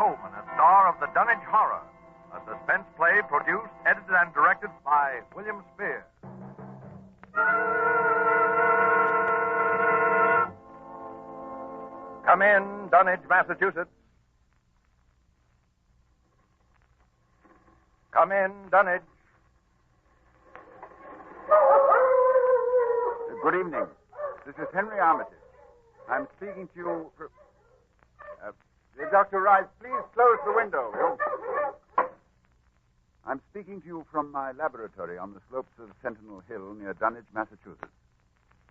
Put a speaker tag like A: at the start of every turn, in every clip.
A: Coleman, a star of the Dunwich Horror, a suspense play produced, edited, and directed by William Spear. Come in, Dunwich, Massachusetts. Come in, Dunwich.
B: Good evening. This is Henry Armitage. I'm speaking to you... Dr. Rice, please close the window. I'm speaking to you from my laboratory on the slopes of Sentinel Hill near Dunwich, Massachusetts.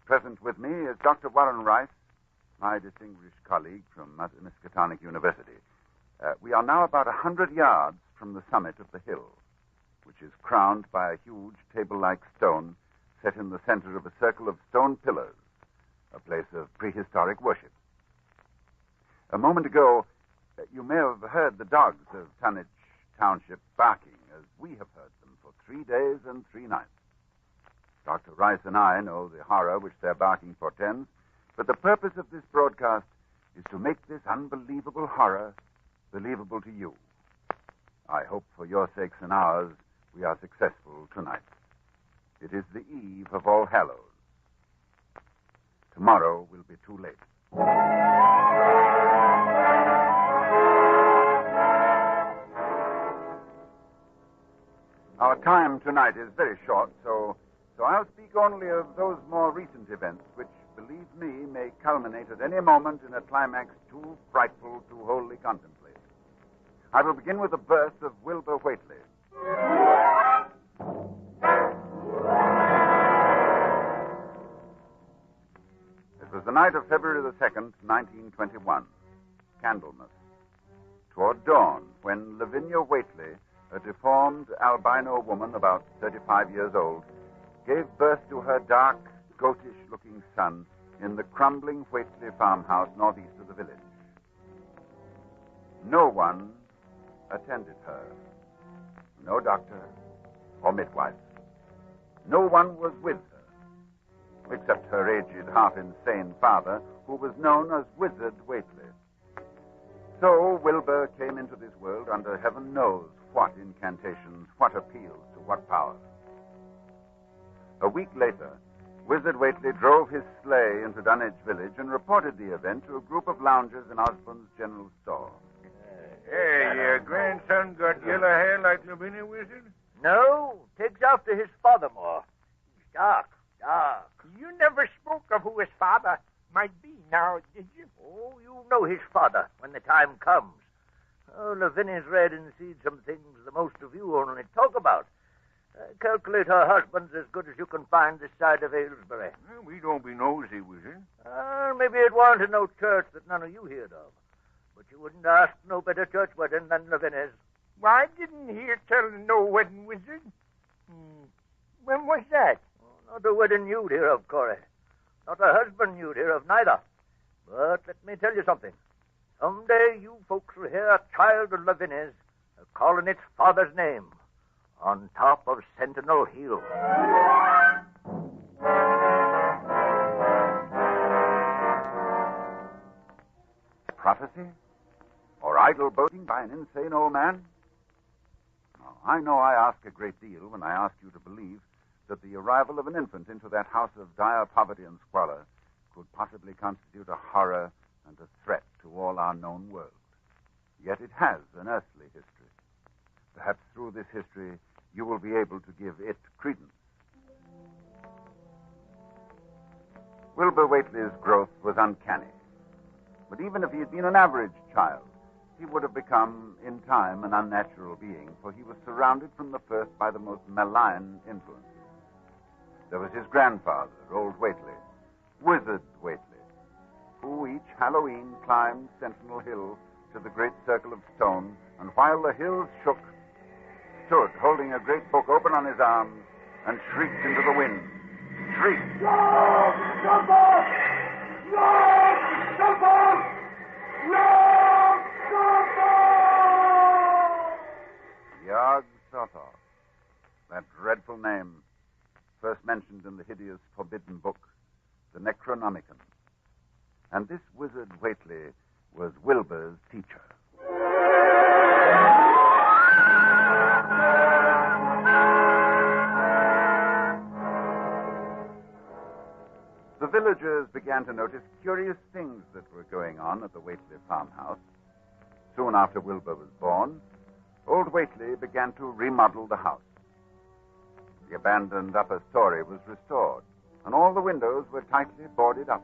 B: Present with me is Dr. Warren Rice, my distinguished colleague from Miskatonic University. We are now about 100 yards from the summit of the hill, which is crowned by a huge table-like stone set in the center of a circle of stone pillars, a place of prehistoric worship. A moment ago, you may have heard the dogs of Dunwich Township barking, as we have heard them for 3 days and 3 nights. Dr. Rice and I know the horror which their barking portends, but the purpose of this broadcast is to make this unbelievable horror believable to you. I hope for your sakes and ours we are successful tonight. It is the eve of All Hallows. Tomorrow will be too late. Our time tonight is very short, so I'll speak only of those more recent events which, believe me, may culminate at any moment in a climax too frightful to wholly contemplate. I will begin with the birth of Wilbur Whately. It was the night of February the 2nd, 1921, Candlemas, toward dawn, when Lavinia Whately, a deformed albino woman about 35 years old, gave birth to her dark, goatish-looking son in the crumbling Whately farmhouse northeast of the village. No one attended her. No doctor or midwife. No one was with her, except her aged, half-insane father, who was known as Wizard Whately. So Wilbur came into this world under heaven knows what incantations, what appeals to what power. A week later, Wizard Whately drove his sleigh into Dunwich village and reported the event to a group of loungers in Osborne's general store.
C: Hey, your grandson got yellow hair like Lavinia, Wizard?
D: No, takes after his father more. He's dark.
E: You never spoke of who his father might be now, did you?
D: Oh, you'll know his father when the time comes. Oh, Lavinia's read and seen some things the most of you only talk about. Calculate her husband's as good as you can find this side of Aylesbury.
C: Well, we don't be nosy, Wizard.
D: Maybe it wanted no church that none of you heard of. But you wouldn't ask no better church wedding than Lavinia's.
E: Well, I didn't hear tell of no wedding, Wizard. When was that?
D: Oh, not a wedding you'd hear of, Corey. Not a husband you'd hear of, neither. But let me tell you something. Someday you folks will hear a child of Lavinia's calling its father's name on top of Sentinel Hill.
B: Prophecy? Or idle boasting by an insane old man? No, I know I ask a great deal when I ask you to believe that the arrival of an infant into that house of dire poverty and squalor could possibly constitute a horror and a threat to all our known world. Yet it has an earthly history. Perhaps through this history you will be able to give it credence. Wilbur Whately's growth was uncanny. But even if he had been an average child, he would have become, in time, an unnatural being, for he was surrounded from the first by the most malign influences. There was his grandfather, old Whately, Wizard Whately, who each Halloween climbed Sentinel Hill to the great circle of stone, and while the hills shook, stood holding a great book open on his arms and shrieked into the wind. Shrieked.
F: No! Jump off! No! Jump off! No! Jump off!
B: Yog Sothoth, that dreadful name, first mentioned in the hideous forbidden book, the Necronomicon. And this Wizard Whately was Wilbur's teacher. villagers began to notice curious things that were going on at the Whately farmhouse. Soon after Wilbur was born, old Whately began to remodel the house. The abandoned upper story was restored, and all the windows were tightly boarded up.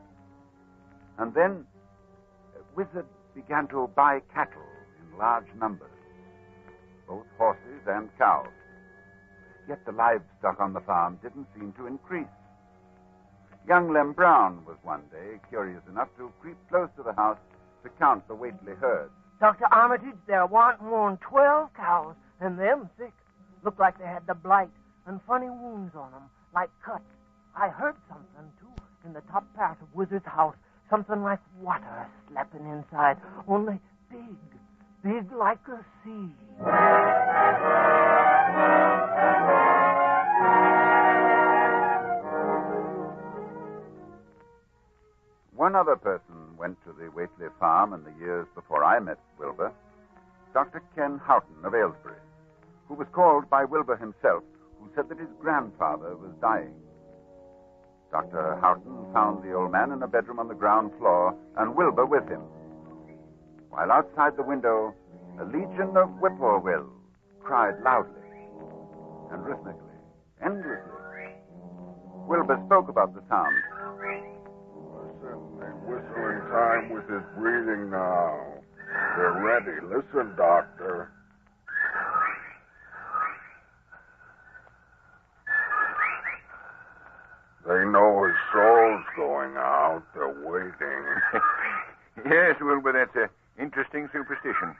B: And then Wizard began to buy cattle in large numbers, both horses and cows. Yet the livestock on the farm didn't seem to increase. Young Lem Brown was one day curious enough to creep close to the house to count the Whately herd.
G: Dr. Armitage, there warn't more than 12 cows, and them sick. Looked like they had the blight and funny wounds on them, like cuts. I heard something, too, in the top part of Wizard's house. Something like water slapping inside, only big like a sea.
B: One other person went to the Whately farm in the years before I met Wilbur, Dr. Ken Houghton of Aylesbury, who was called by Wilbur himself, who said that his grandfather was dying. Dr. Houghton found the old man in a bedroom on the ground floor, and Wilbur with him. While outside the window, a legion of whippoorwills cried loudly and rhythmically, endlessly. Wilbur spoke about the sound.
C: Listen, they whistle in time with his breathing now. They're ready. Listen, Doctor. They know his soul's going out. They're waiting.
H: Yes, Wilbur, that's an interesting superstition.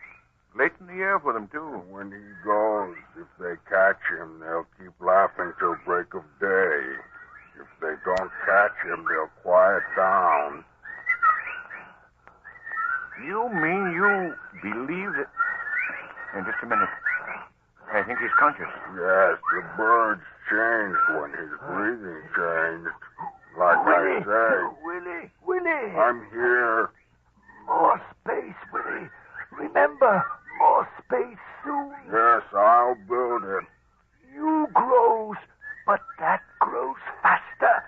H: Late in the year for them, too.
C: When he goes, if they catch him, they'll keep laughing till break of day. If they don't catch him, they'll quiet down.
H: You mean you believe that... just a minute. I think he's conscious.
C: Yes, the birds changed when his breathing changed. Like I say.
E: Willie!
C: I'm here.
E: More space, Willie. Remember, more space soon.
C: Yes, I'll build it.
E: You grows, but that grows faster.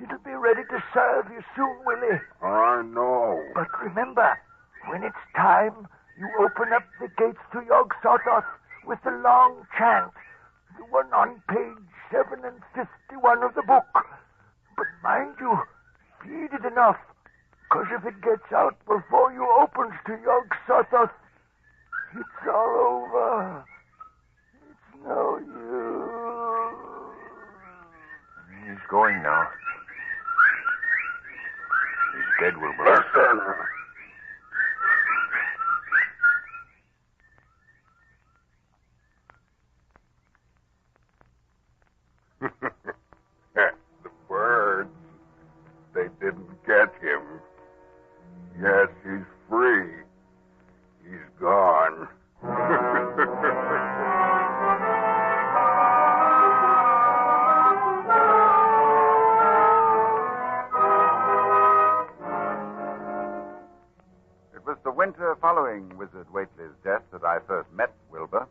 E: It'll be ready to serve you soon, Willie.
C: I know.
E: But remember, when it's time, you open up the gates to Yog-Sothoth with the long chant, the one on page 751 of the book. But mind you, feed it enough, because if it gets out before you opens to Yog-Sothoth, it's all over. It's no use.
H: He's going now. He's dead, Wilbur.
C: Listen. The birds, they didn't get him. Yes, he's free. He's gone.
B: It was the winter following Wizard Whately's death that I first met Wilbur.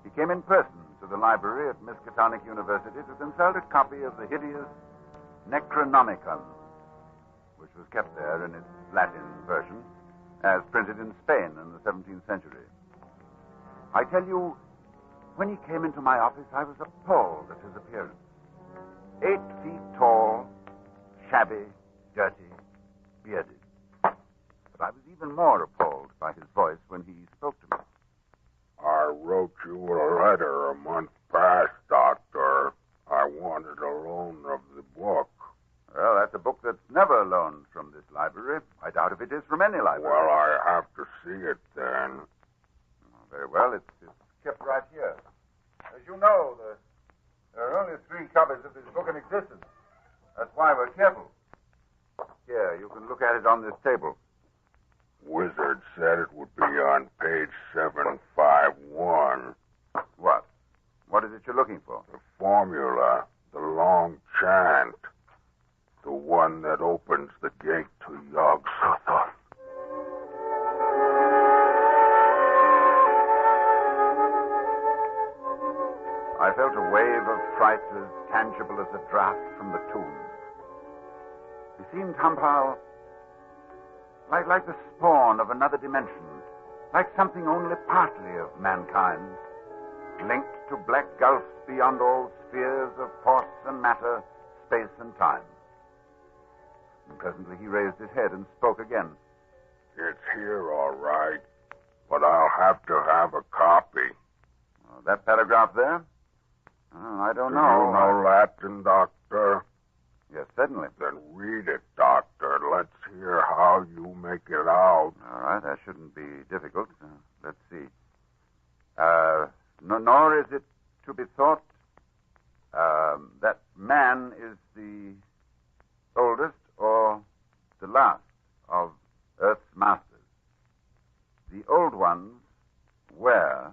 B: He came in person to the library at Miskatonic University to consult a copy of the hideous Necronomicon, which was kept there in its Latin version, as printed in Spain in the 17th century. I tell you, when he came into my office, I was appalled at his appearance. 8 feet tall, shabby, dirty, bearded. But I was even more appalled by his voice when he spoke to me.
C: I wrote you a letter a month past, Doctor. I wanted a loan of the book.
B: Well, that's a book that's never loaned from this library. I doubt if it is from any library.
C: Well, I have to see it then.
B: Very well. It's kept right here. As you know, there are only 3 copies of this book in existence. That's why we're careful. Here, you can look at it on this table.
C: Wizard said it would be on page 751.
B: What? What is it you're looking for?
C: The formula, the long chant, the one that opens the gate to Yog-Sothoth.
B: I felt a wave of fright as tangible as a draft from the tomb. He seemed somehow like the spawn of another dimension, like something only partly of mankind, linked to black gulfs beyond all spheres of force and matter, space and time. And presently he raised his head and spoke again.
C: It's here, all right, but I'll have to have a copy.
B: That paragraph there? I don't know.
C: Do you know Latin, Doctor?
B: Yes, certainly.
C: Then read it, Doctor. Let's hear how you make it out.
B: All right, that shouldn't be difficult. Let's see. Nor is it to be thought that man is the oldest or the last of Earth's masters. The old ones were,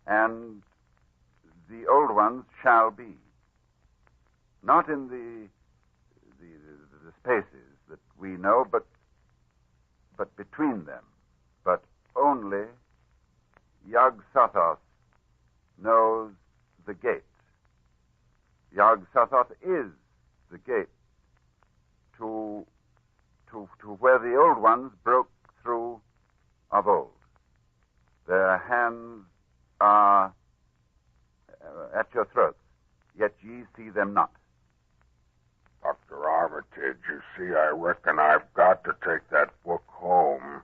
B: and the old ones shall be. Not in the spaces that we know, but between them. But only Yog-Sothoth knows the gate. Yog-Sothoth is the gate to where the old ones broke through of old. Their hands are at your throats, yet ye see them not.
C: Dr. Armitage, you see, I reckon I've got to take that book home.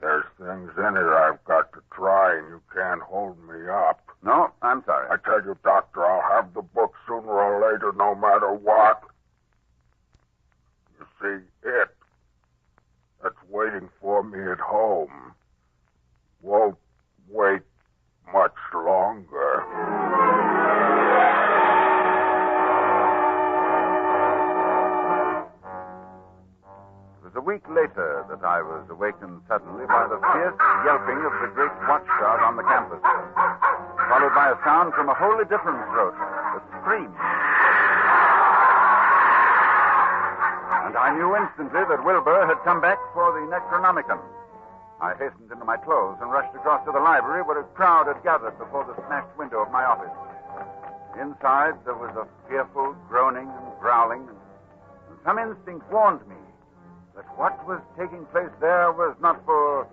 C: There's things in it I've got to try, and you can't hold me up.
B: No, I'm sorry.
C: I tell you, Doctor, I'll have the book sooner or later, no matter what. You see, that's waiting for me at home won't wait much longer.
B: It was a week later that I was awakened suddenly by the fierce yelping of the great watchdog on the campus, followed by a sound from a wholly different throat, a scream. And I knew instantly that Wilbur had come back for the Necronomicon. I hastened into my clothes and rushed across to the library where a crowd had gathered before the smashed window of my office. Inside, there was a fearful groaning and growling, and some instinct warned me that what was taking place there was not for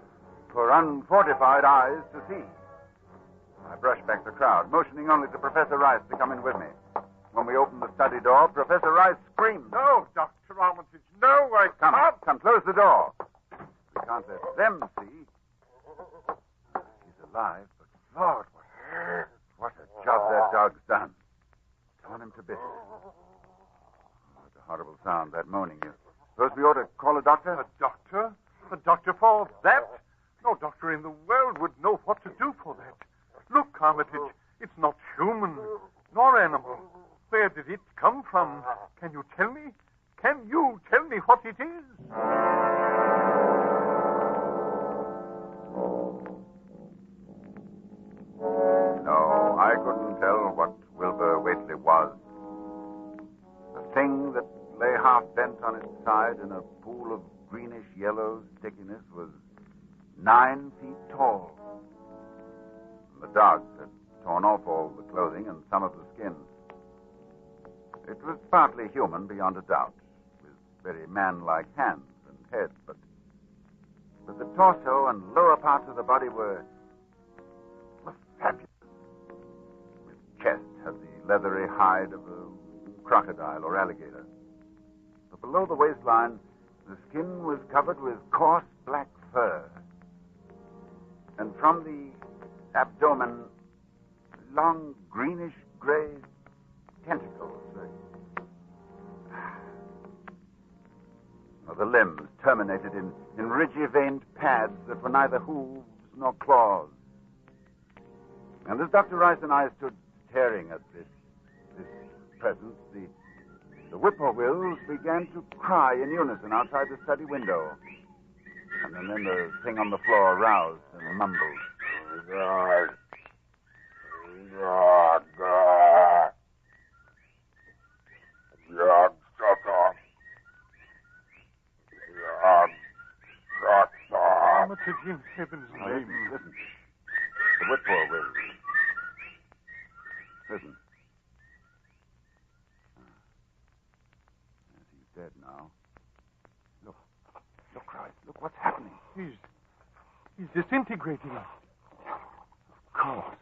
B: unfortified eyes to see. I brushed back the crowd, motioning only to Professor Rice to come in with me. When we opened the study door, Professor Rice screamed.
F: No, Dr. Armitage, no, I can't.
B: Come, close the door. We can't let them see. He's alive, but Lord, what a job that dog's done. Torn him to bits. Oh, it's a horrible sound, that moaning. You suppose we ought to call a doctor?
F: A doctor? A doctor for that? No doctor in the world would know what to do for that. Look, Armitage, it's not human, nor animal. Where did it come from? Can you tell me? Can you tell me what it is?
B: No, I couldn't tell what Wilbur Whately was. A thing that lay half bent on its side in a pool of greenish-yellow stickiness was 9 feet tall. And the dog had torn off all the clothing and some of the skin. It was partly human, beyond a doubt, with very man-like hands and head, but the torso and lower parts of the body were fabulous. Its chest had the leathery hide of a crocodile or alligator. But below the waistline, the skin was covered with coarse black fur. And from the abdomen, long greenish-gray tentacles. The limbs terminated in ridgy-veined pads that were neither hooves nor claws. And as Dr. Rice and I stood staring at this presence, the whippoorwills began to cry in unison outside the study window. And then the thing on the floor roused and mumbled.
C: God. God. God. God, shut up. God, shut up.
F: Armitage, in heaven's name.
B: Listen. The whippoorwills. Listen. Yes, he's dead now. What's happening?
F: He's disintegrating.
B: Of course.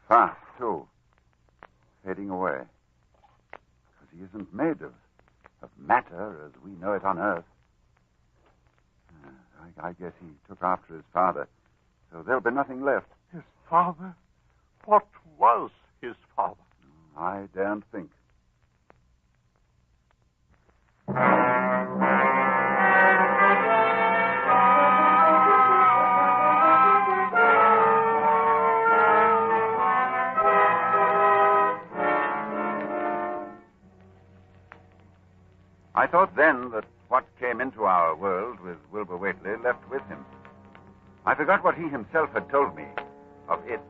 B: Fast, too. Fading away. Because he isn't made of matter as we know it on Earth. I guess he took after his father. So there'll be nothing left.
F: His father? What was his father?
B: I daren't think. I thought then that what came into our world with Wilbur Whately left with him. I forgot what he himself had told me of it,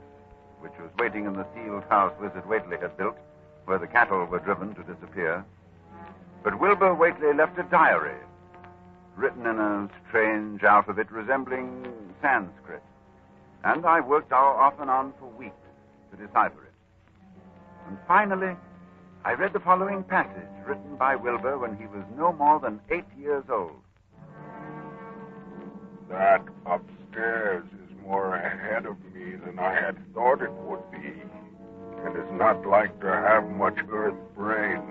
B: which was waiting in the sealed house Wizard Whately had built, where the cattle were driven to disappear. But Wilbur Whately left a diary, written in a strange alphabet resembling Sanskrit. And I worked off and on for weeks to decipher it. And finally, I read the following passage written by Wilbur when he was no more than 8 years old.
C: That upstairs is more ahead of me than I had thought it would be, and is not like to have much earth brain.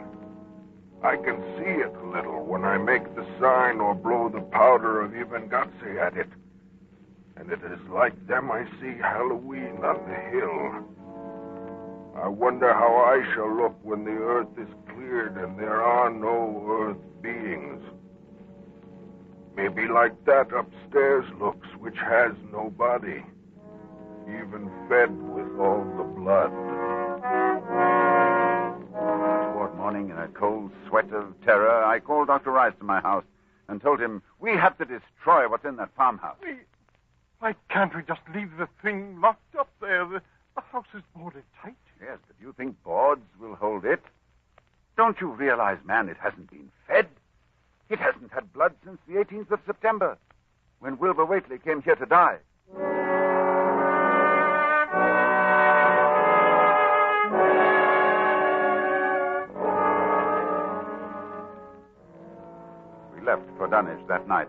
C: I can see it a little when I make the sign or blow the powder of Ivengatse at it, and it is like them I see Halloween on the hill. I wonder how I shall look when the earth is cleared and there are no earth beings. Maybe like that upstairs looks, which has no body, even fed with all the blood.
B: Toward morning, in a cold sweat of terror, I called Dr. Rice to my house and told him we have to destroy what's in that farmhouse.
F: Why can't we just leave the thing locked up there? The house is boarded tight.
B: Yes, but you think boards will hold it? Don't you realize, man, it hasn't been fed? It hasn't had blood since the 18th of September, when Wilbur Whately came here to die. We left for Dunwich that night,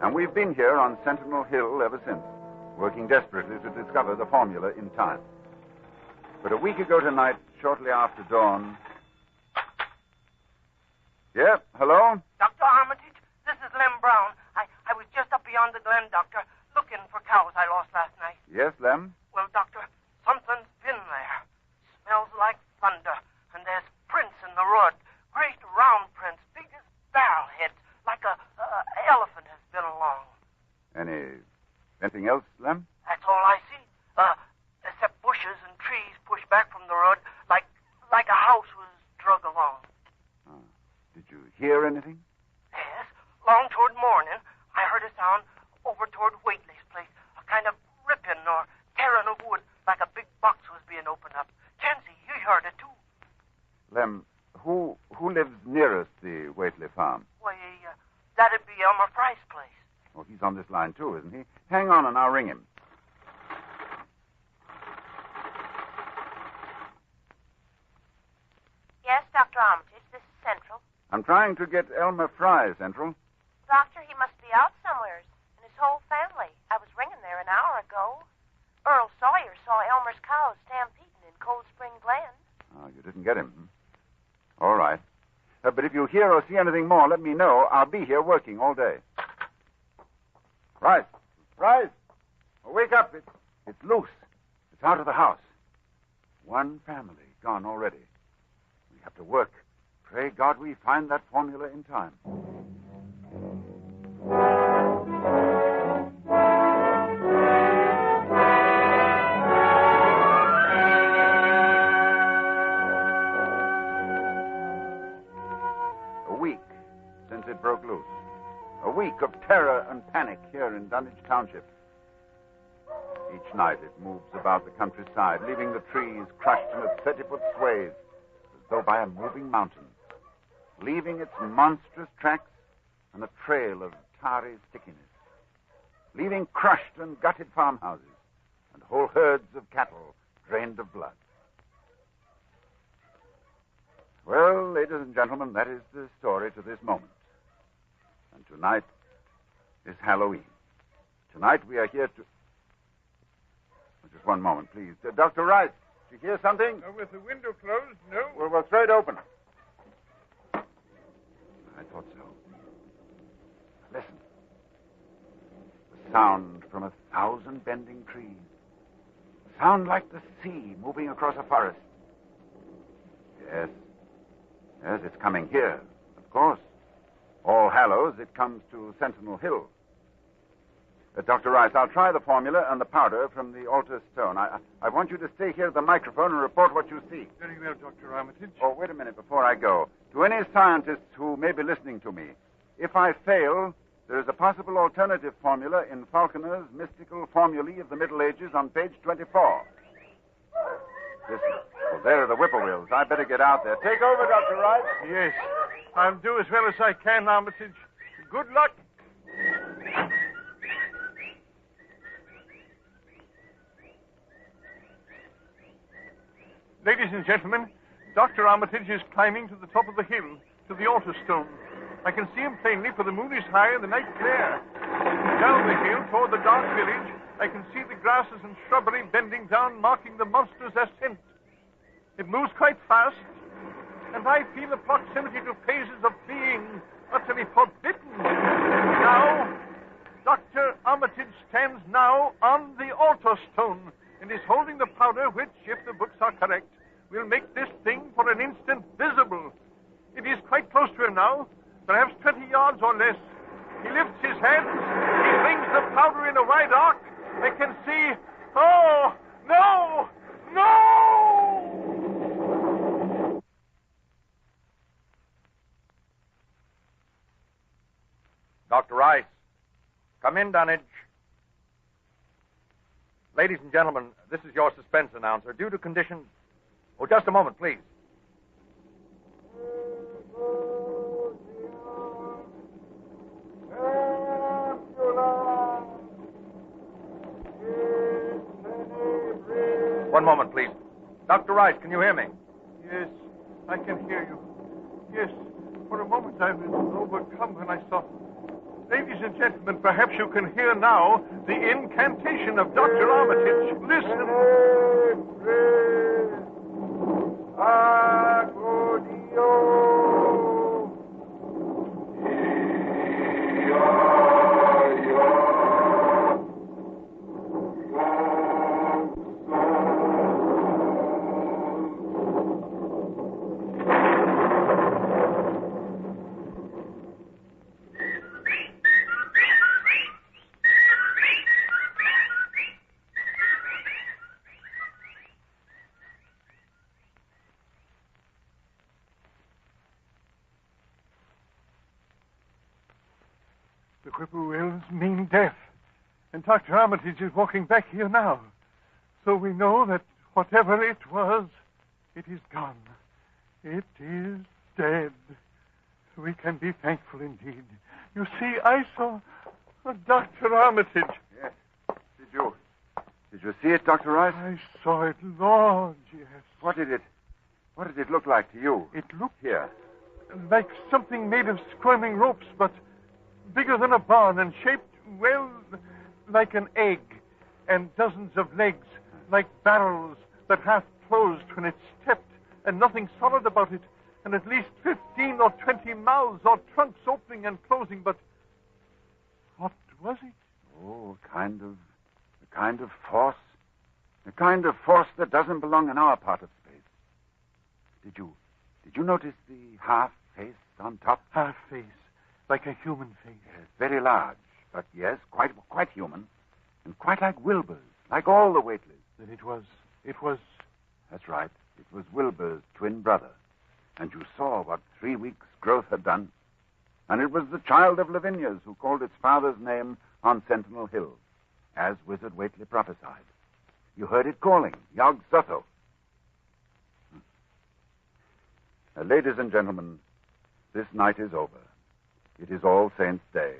B: and we've been here on Sentinel Hill ever since, working desperately to discover the formula in time. But a week ago tonight, shortly after dawn... Yeah, hello?
G: Dr. Armitage, this is Lem Brown. I was just up beyond the glen, Doctor, looking for cows I lost last night.
B: Yes, Lem?
G: Well, Doctor, something's been there. Smells like thunder, and there's prints in the road. Great round prints, big as barrel heads, like a elephant has been along.
B: Anything else, Lem?
G: That's all I see. Except bushes and trees pushed back from the road, like a house was drug along.
B: Oh. Did you hear anything?
G: Yes. Long toward morning, I heard a sound over toward Whately's place, a kind of ripping or tearing of wood, like a big box was being opened up. Chansey, you heard it too.
B: Lem, who lives nearest the Whately farm?
G: Why, that'd be Elmer Fry's place.
B: Oh, he's on this line too, isn't he? Hang on and I'll ring him.
I: Yes, Dr. Armitage, this is Central.
B: I'm trying to get Elmer Fry, Central.
I: Doctor, he must be out somewheres, and his whole family. I was ringing there an hour ago. Earl Sawyer saw Elmer's cows stampeding in Cold Spring Glen.
B: Oh, you didn't get him. All right. But if you hear or see anything more, let me know. I'll be here working all day. Rice! Wake up. It's loose. It's out of the house. One family gone already. We have to work. Pray God we find that formula in time. A week since it broke loose. A week of terror and panic here in Dunwich Township. Each night it moves about the countryside, leaving the trees crushed in its 30-foot swathes, as though by a moving mountain, leaving its monstrous tracks and a trail of tarry stickiness, leaving crushed and gutted farmhouses and whole herds of cattle drained of blood. Well, ladies and gentlemen, that is the story to this moment. And tonight, is Halloween. Tonight we are here to... Just one moment, please. Dr. Rice, did you hear something?
C: With the window closed, no.
B: Well, we'll throw it open. I thought so. Listen. The sound from 1,000 bending trees. Sound like the sea moving across a forest. Yes. Yes, it's coming here, of course. All Hallows, it comes to Sentinel Hill. Dr. Rice, I'll try the formula and the powder from the altar stone. I want you to stay here at the microphone and report what you see.
F: Very well, Dr. Armitage.
B: Oh, wait a minute before I go. To any scientists who may be listening to me, if I fail, there is a possible alternative formula in Falconer's mystical formulae of the Middle Ages on page 24. Listen. Well, there are the whippoorwills. I better get out there. Take over, Dr. Rice.
F: Yes. I'll do as well as I can, Armitage. Good luck. Ladies and gentlemen, Dr. Armitage is climbing to the top of the hill, to the altar stone. I can see him plainly, for the moon is high and the night clear. Down the hill, toward the dark village, I can see the grasses and shrubbery bending down, marking the monster's ascent. It moves quite fast, and I feel the proximity to phases of being utterly forbidden. Now, Dr. Armitage stands now on the altar stone and is holding the powder which, if the books are correct, will make this thing for an instant visible. It is quite close to him now, perhaps 20 yards or less. He lifts his hands. He flings the powder in a wide arc. I can see... Oh, no! No!
A: Dr. Rice. Come in, Dunwich. Ladies and gentlemen, this is your suspense announcer. Due to conditions... Oh, just a moment, please. One moment, please. Dr. Rice, can you hear me?
F: Yes, I can hear you. Yes, for a moment I was overcome when I saw... Ladies and gentlemen, perhaps you can hear now the incantation of Dr. Armitage. Listen. The whippoorwills mean death. And Dr. Armitage is walking back here now. So we know that whatever it was, it is gone. It is dead. We can be thankful indeed. You see, I saw Dr. Armitage.
B: Yes. Did you see it, Dr. Rice?
F: I saw it, Lord, yes.
B: What did it look like to you?
F: It looked
B: Here.
F: like something made of squirming ropes, but bigger than a barn and shaped, well, like an egg, and dozens of legs, like barrels that half closed when it stepped, and nothing solid about it, and at least 15 or 20 mouths or trunks opening and closing, but what was it?
B: Oh, a kind of force. A kind of force that doesn't belong in our part of space. Did you notice the half face on top?
F: Half face. Like a human face.
B: Yes, very large, but yes, quite human. And quite like Wilbur's, like all the Waitlers.
F: Then it was...
B: That's right. It was Wilbur's twin brother. And you saw what 3 weeks' growth had done. And it was the child of Lavinia's who called its father's name on Sentinel Hill, as Wizard Waitley prophesied. You heard it calling, Yog Sotho. Ladies and gentlemen, this night is over. It is All Saints' Day.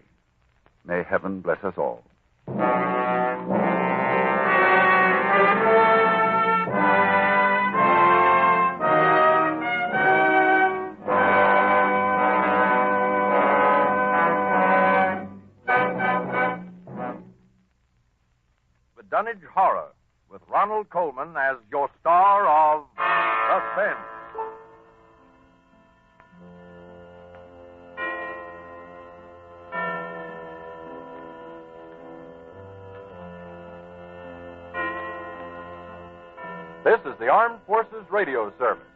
B: May heaven bless us all.
A: Dunwich Horror, with Ronald Coleman as your star of Suspense. This is the Armed Forces Radio Service.